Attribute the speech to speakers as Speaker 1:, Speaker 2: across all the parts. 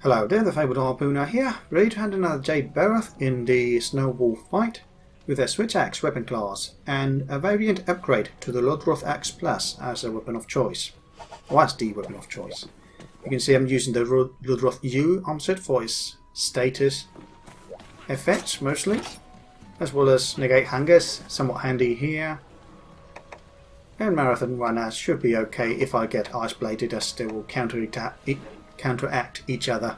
Speaker 1: Hello there, the Fabled Harpooner here, ready to hand another Jade Barroth in the Snowball fight with a Switch Axe weapon class and a variant upgrade to the Barroth Axe Plus as a weapon of choice, or as the weapon of choice. You can see I'm using the MH3U armset for its status effects mostly, as well as negate hangers, somewhat handy here. And marathon runners should be okay if I get ice bladed, as they will counteract each other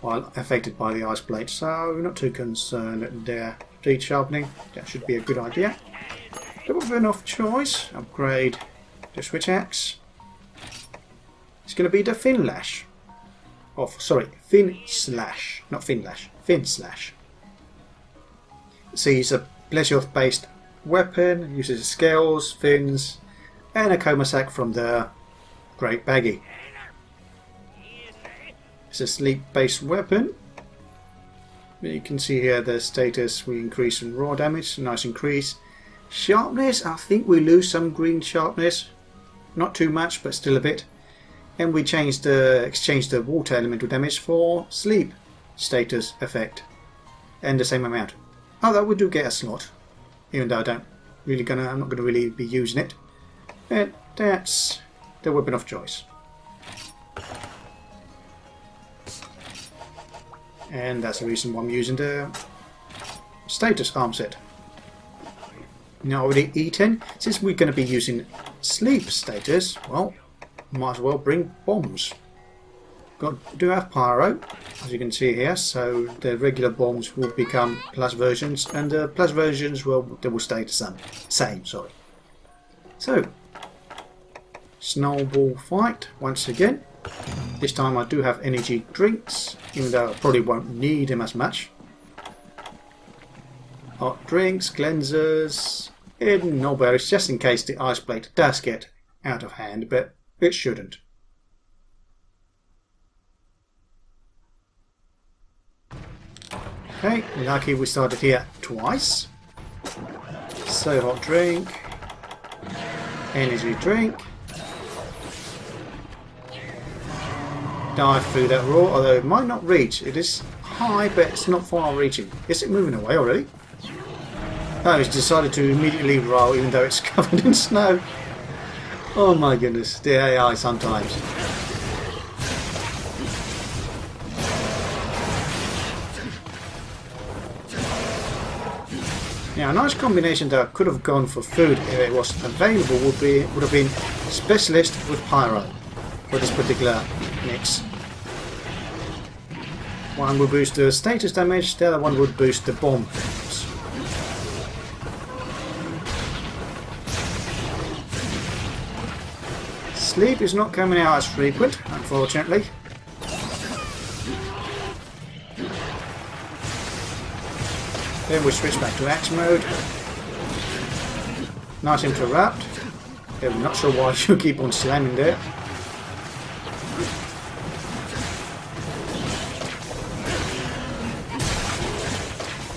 Speaker 1: while affected by the ice blade, so not too concerned there. Jade sharpening, that should be a good idea. The weapon of choice, upgrade the Switch Axe. It's going to be the Finslash. Finslash, not Finlash, Finslash. See, it's a pleasure based weapon, uses scales, fins, and a coma sack from the Great Baggy. It's a sleep-based weapon. You can see here the status, we increase in raw damage, nice increase. Sharpness, I think we lose some green sharpness. Not too much, but still a bit. And we exchange the water elemental damage for sleep status effect. And the same amount. Although we do get a slot. Even though I'm not gonna really be using it. And that's the weapon of choice. And that's the reason why I'm using the status arm set. Now already eaten, since we're going to be using sleep status, well, might as well bring bombs. Do have pyro, as you can see here, so the regular bombs will become plus versions, and the plus versions will stay the same. Sorry. So, Snowball fight once again. This time I do have energy drinks, even though I probably won't need them as much. Hot drinks, cleansers, and no berries, just in case the ice blade does get out of hand, but it shouldn't. Okay, lucky we started here twice. So hot drink, energy drink. Dive through that raw, although it might not reach. It is high, but it's not far reaching. Is it moving away already? Oh, it's decided to immediately roll, even though it's covered in snow. Oh my goodness, the AI sometimes. Now, a nice combination that I could have gone for food if it was available would have been Specialist with Pyro for this particular mix. One will boost the status damage, the other one would boost the bomb damage. Sleep is not coming out as frequent, unfortunately. Then we switch back to Axe mode. Nice interrupt. I'm not sure why you keep on slamming there.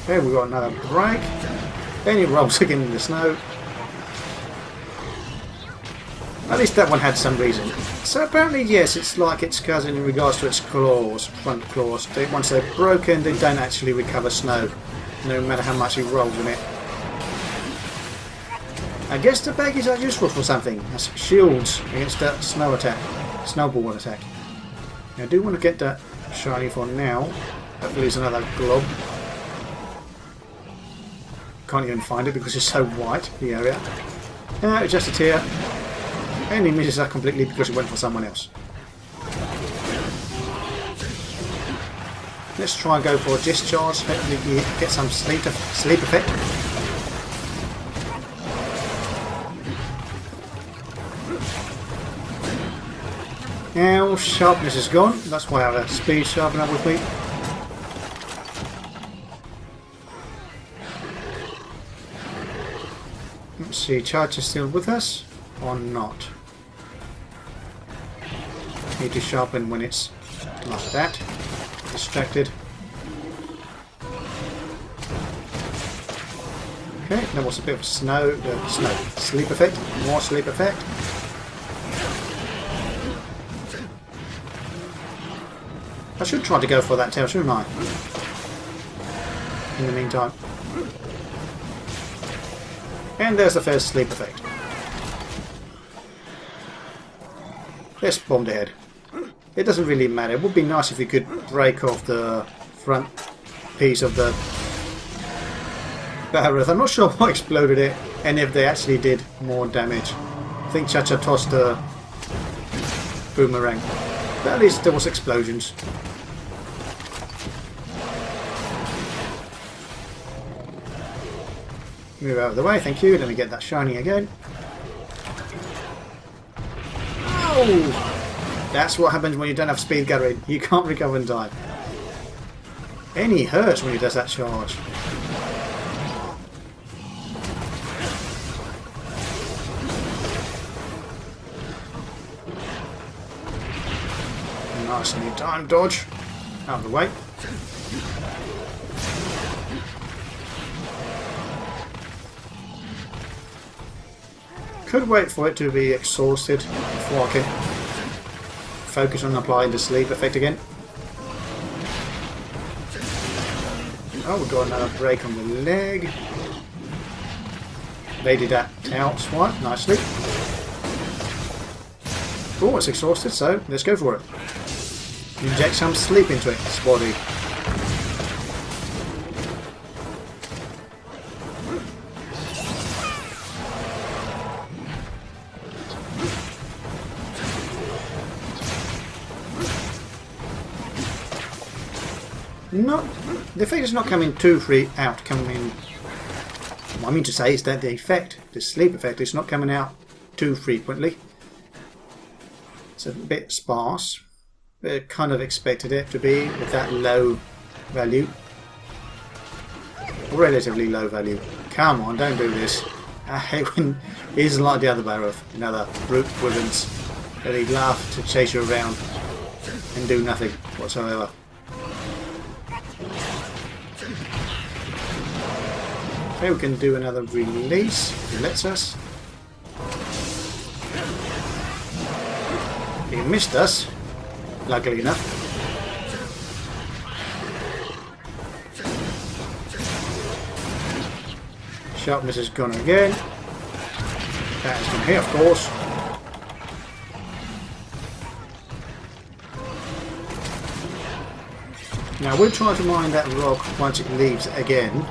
Speaker 1: Okay, we got another break. Then he rolls again in the snow. At least that one had some reason. So apparently, yes, it's like its cousin in regards to its claws, front claws. Once they're broken, they don't actually recover snow, no matter how much he rolls in it. I guess the baggies are useful for something, as shields against that snowball attack. Now, I do want to get that shiny for now. Hopefully it's another glob. Can't even find it because it's so white, the area. Just a tear. And he misses that completely because he went for someone else. Let's try and go for a discharge. Hopefully you get some sleep effect. Now sharpness is gone. That's why I have a speed sharpener with me. Let's see, charge is still with us or not. Need to sharpen when it's like that. Distracted. Okay, there was a bit of sleep effect, more sleep effect. I should try to go for that tail, shouldn't I? In the meantime. And there's the first sleep effect. Let's bomb the head. It doesn't really matter. It would be nice if you could break off the front piece of the Barroth. I'm not sure what exploded it and if they actually did more damage. I think Chacha tossed the boomerang. But at least there was explosions. Move out of the way, thank you. Let me get that shiny again. Oh! That's what happens when you don't have speed gathering. You can't recover in time. And he hurts when he does that charge. Nicely timed dodge. Out of the way. Could wait for it to be exhausted before I can focus on applying the sleep effect again. Oh, we've got another break on the leg. They did that tail swipe nicely. Oh, it's exhausted, so let's go for it. Inject some sleep into its body. No, the effect is not coming too free out. What I mean to say is that the sleep effect, is not coming out too frequently. It's a bit sparse. I kind of expected it to be with that low value. Relatively low value. Come on, don't do this. I hate when he isn't like the other Barroth, another brute Wiggins, that he'd laugh to chase you around and do nothing whatsoever. Okay, we can do another release if it lets us. He missed us, luckily enough. Sharpness is gone again. That is gone here, of course. Now we'll try to mine that rock once it leaves again.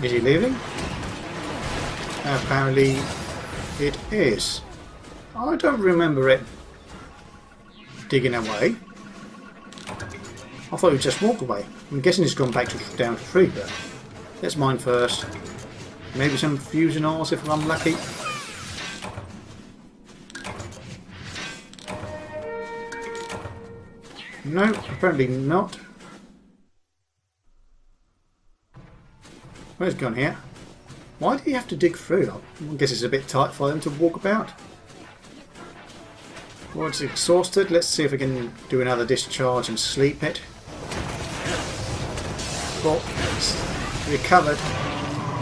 Speaker 1: Is he leaving? Apparently it is. I don't remember it digging away. I thought he just walked away. I'm guessing he's gone back down to 3, but let's mine first. Maybe some fusion ores if I'm lucky. No, apparently not. Where's gone here? Why do you have to dig through? I guess it's a bit tight for them to walk about. Once exhausted, let's see if we can do another discharge and sleep it. Well, it's recovered,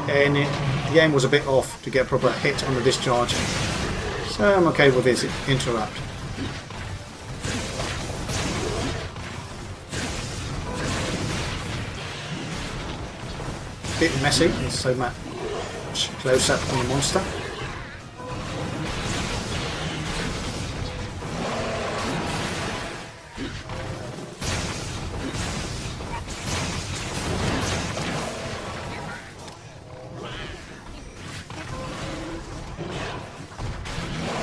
Speaker 1: and the aim was a bit off to get a proper hit on the discharge. So I'm okay with this interrupt. Bit messy, there's so much close up on the monster.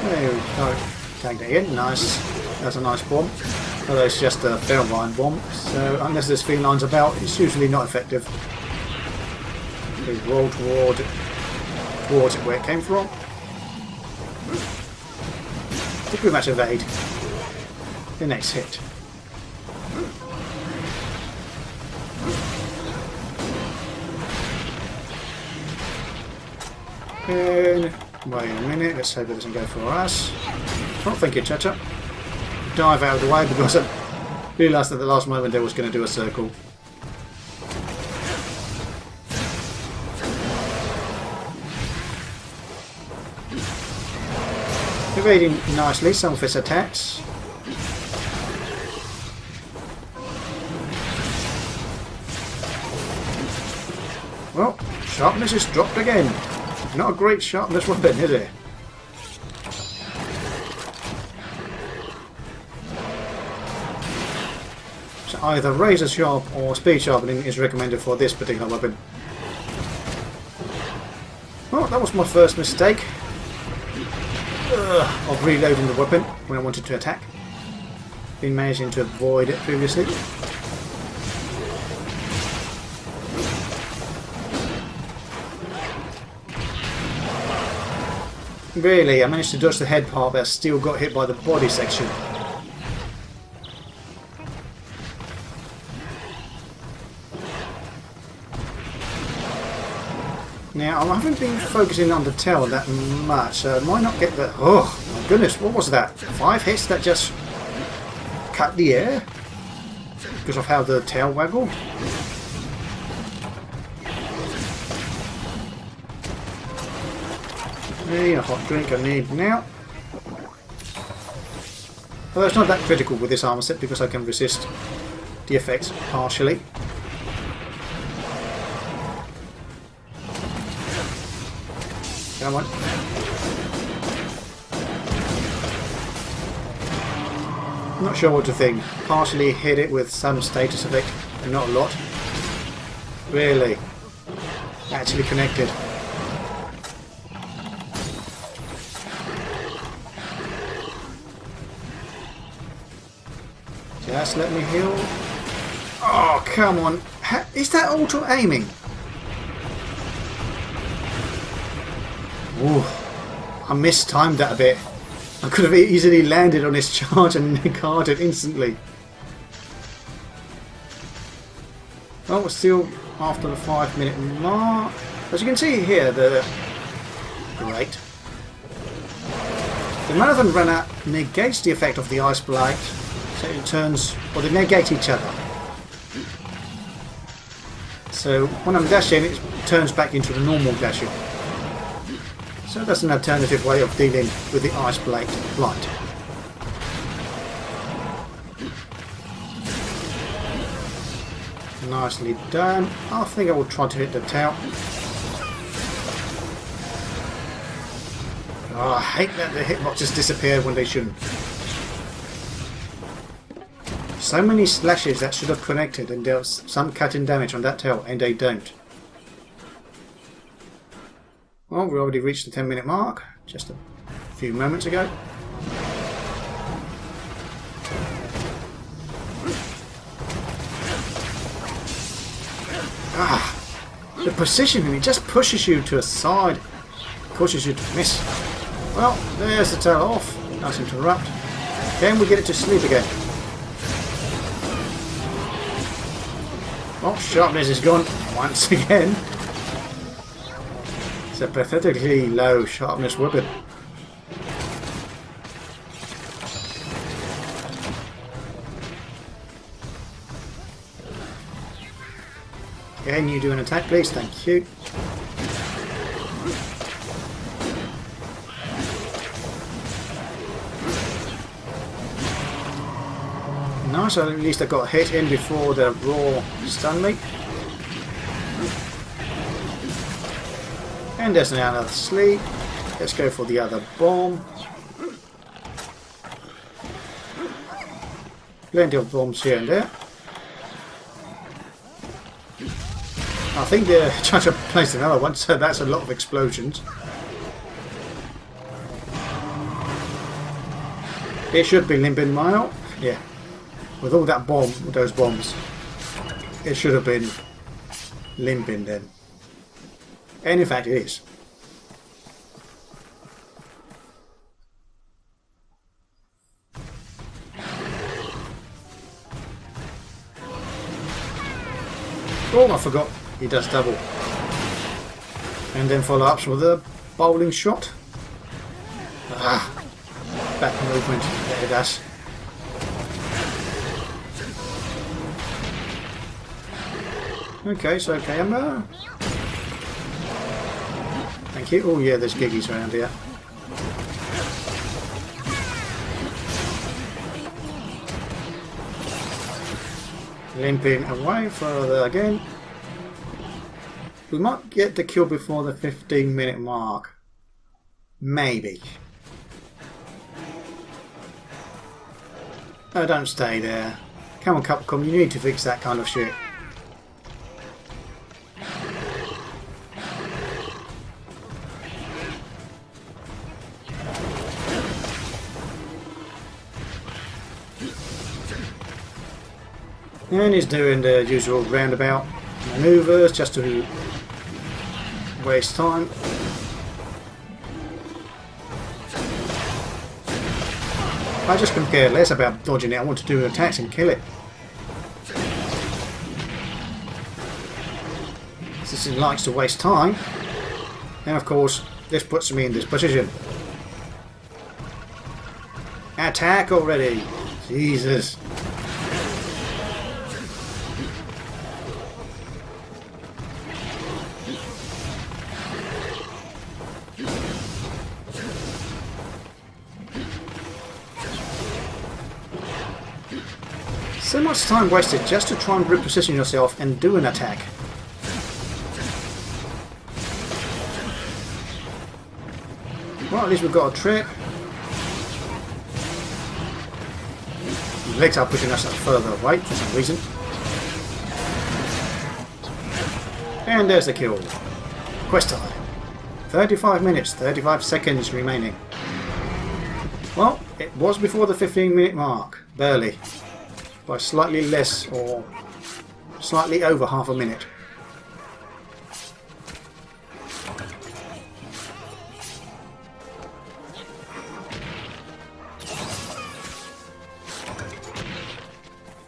Speaker 1: There we go. Tagged it in, nice. That's a nice bomb. Although it's just a feline bomb, so unless there's felines about, it's usually not effective. We roll towards it where it came from. Did pretty much evade the next hit. And wait a minute, let's hope it doesn't go for us. Oh, thank you, Chacha. Dive out of the way because I realised at the last moment it was going to do a circle. Evading nicely some of its attacks. Well, sharpness is dropped again. Not a great sharpness weapon, is it? So either razor sharp or speed sharpening is recommended for this particular weapon. Well, that was my first mistake of reloading the weapon when I wanted to attack. Been managing to avoid it previously. Really, I managed to dodge the head part, but I still got hit by the body section. Now, I haven't been focusing on the tail that much, so I might not get the... Oh, my goodness, what was that? 5 hits that just cut the air? Because of how the tail waggled? Hey, a hot drink I need now. Although it's not that critical with this armor set because I can resist the effects partially. Come on. Not sure what to think. Partially hit it with some status effect, and not a lot. Really? Actually connected. Just let me heal. Oh, come on. Is that auto aiming? Ooh, I mistimed that a bit. I could have easily landed on his charge and carded instantly. Well, we're still after the 5-minute mark. As you can see here, great. The Marathon Runner negates the effect of the Ice Blight, so it turns, or they negate each other. So when I'm dashing, it turns back into the normal dashing. So that's an alternative way of dealing with the Ice Blight. Nicely done. I think I will try to hit the tail. Oh, I hate that the hitboxes disappear when they shouldn't. So many slashes that should have connected and dealt some cutting damage on that tail, and they don't. Well, we already reached the 10-minute mark, just a few moments ago. Ah, the positioning, it just pushes you to a side, causes you to miss. Well, there's the tail off. Nice interrupt. Can we get it to sleep again? Oh, sharpness is gone once again. It's a pathetically low sharpness weapon. Can you do an attack, please? Thank you. Nice, at least I got hit in before the raw stunned me. And there's now another sleep. Let's go for the other bomb. Plenty of bombs here and there. I think they're trying to place another one, so that's a lot of explosions. It should be limping mile. Yeah. With all that bomb, with those bombs, it should have been limping then. And in fact it is. Oh, I forgot. He does double. And then follow ups with a bowling shot. Ah, back movement. There it does. Okay, so camera. Thank you. Oh yeah, there's giggies around here. limping away further again. We might get the kill before the 15-minute mark. Maybe. Oh, don't stay there. Come on, Capcom, you need to fix that kind of shit. And he's doing the usual roundabout maneuvers just to waste time. I just couldn't care less about dodging it. I want to do attacks and kill it. This likes to waste time. And of course, this puts me in this position. Attack already! Jesus! So much time wasted just to try and reposition yourself and do an attack. Well, at least we've got a trip. The legs are pushing us further away for some reason. And there's the kill. Quest time. 35 minutes, 35 seconds remaining. Well, it was before the 15-minute mark. Barely. By slightly less or slightly over half a minute.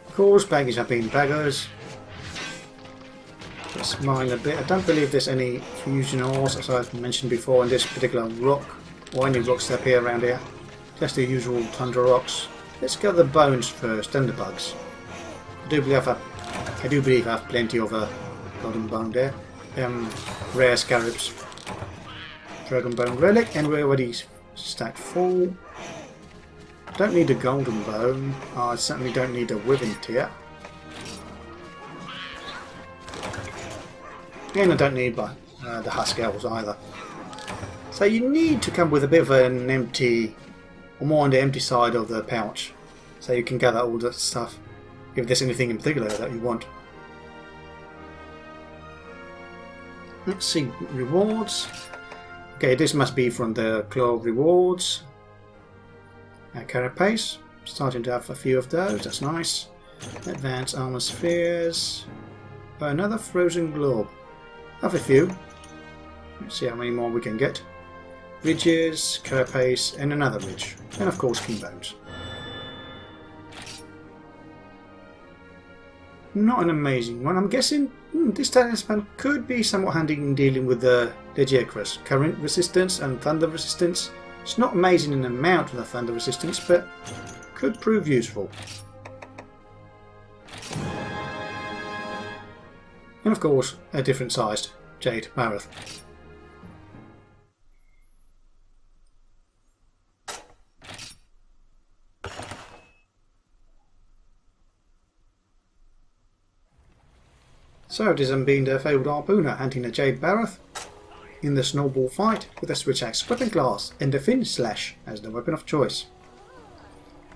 Speaker 1: Of course, baggies have been baggers. Just smile a bit. I don't believe there's any fusion ores, as I've mentioned before, in this particular rock, or any rocks that appear around here. Just the usual tundra rocks. Let's get the bones first, and the bugs. I do believe I have plenty of golden bone there. Rare scarabs. Dragon bone relic, and we're already stacked full. Don't need a golden bone. I certainly don't need a withing tear. And I don't need the husk elves either. So you need to come with a bit of an empty, or more on the empty side of the pouch, so you can gather all that stuff if there's anything in particular that you want. Let's see, rewards. Okay, this must be from the Claw rewards. Carapace, starting to have a few of those, that's nice. Advanced armor spheres. Another frozen globe. Have a few. Let's see how many more we can get. Ridges, carapace, and another ridge. And of course, key bones. Not an amazing one. I'm guessing this talisman could be somewhat handy in dealing with the Legicrus. Current resistance and thunder resistance. It's not amazing in the amount of the thunder resistance, but could prove useful. And of course, a different sized Jade Barroth. So this has been the Fabled Harpooner hunting a Jade Barroth in the Snowball fight with a switch axe weapon class and the Finslash as the weapon of choice.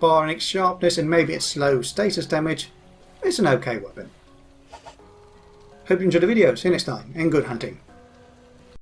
Speaker 1: Barring its sharpness and maybe its slow status damage, it's an okay weapon. Hope you enjoyed the video. See you next time, and good hunting.